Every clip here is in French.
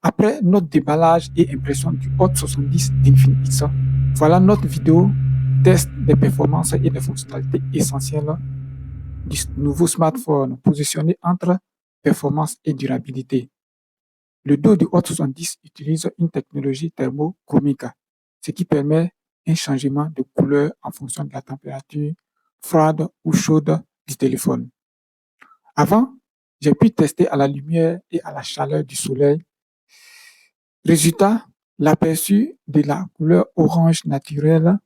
Après notre déballage et impression du Hot 70 d'Infinix, voilà notre vidéo test des performances et des fonctionnalités essentielles du nouveau smartphone positionné entre performance et durabilité. Le dos du Hot 70 utilise une technologie thermochromique, ce qui permet un changement de couleur en fonction de la température froide ou chaude du téléphone. Avant, j'ai pu tester à la lumière et à la chaleur du soleil. Résultat, l'aperçu de la couleur orange naturelle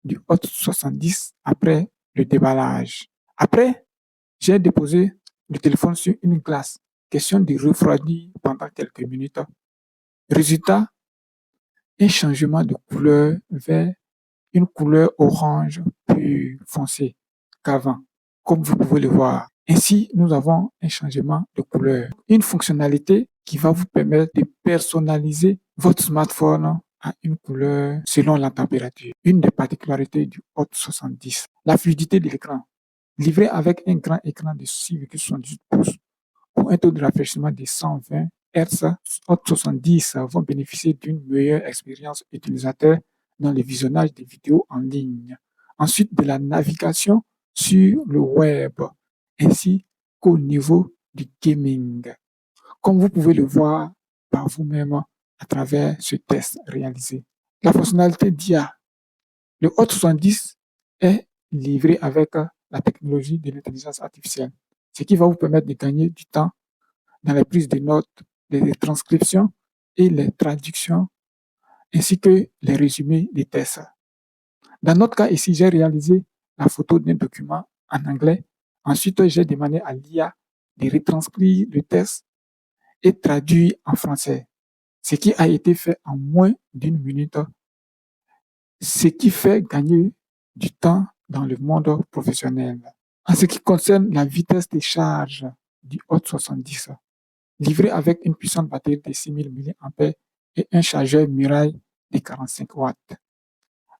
du Hot 70 après le déballage. Après, j'ai déposé le téléphone sur une glace. Question de refroidir pendant quelques minutes. Résultat, un changement de couleur vers une couleur orange plus foncée qu'avant, comme vous pouvez le voir. Ainsi, nous avons un changement de couleur. Une fonctionnalité qui va vous permettre de personnaliser votre smartphone à une couleur selon la température. Une des particularités du Hot 70, la fluidité de l'écran. Livré avec un grand écran de 6,78 pouces pour un taux de rafraîchissement de 120 Hz, Hot 70 vont bénéficier d'une meilleure expérience utilisateur dans le visionnage des vidéos en ligne. Ensuite, de la navigation sur le web, ainsi qu'au niveau du gaming. Comme vous pouvez le voir par vous-même à travers ce test réalisé. La fonctionnalité d'IA. Le Hot 70 est livré avec la technologie de l'intelligence artificielle, ce qui va vous permettre de gagner du temps dans les prises de notes, les transcriptions et les traductions, ainsi que les résumés des tests. Dans notre cas ici, j'ai réalisé la photo d'un document en anglais. Ensuite, j'ai demandé à l'IA de retranscrire le test et traduire en français, ce qui a été fait en moins d'une minute, ce qui fait gagner du temps dans le monde professionnel. En ce qui concerne la vitesse de charge du Hot 70, livré avec une puissante batterie de 6000 mAh et un chargeur Mirai de 45 watts.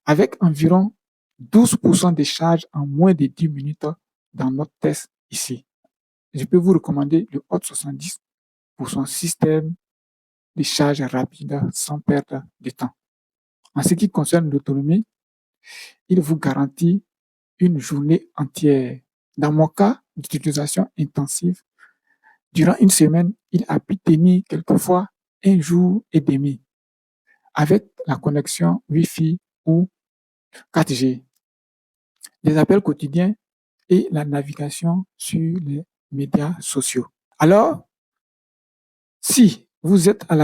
Avec environ 12% de charge en moins de 10 minutes dans notre test ici. Je peux vous recommander le Hot 70 pour son système de charge rapide sans perdre de temps. En ce qui concerne l'autonomie, il vous garantit une journée entière. Dans mon cas d'utilisation intensive, durant une semaine, il a pu tenir quelquefois un jour et demi avec la connexion Wi-Fi ou 4G, les appels quotidiens et la navigation sur les médias sociaux. Alors, si vous êtes à la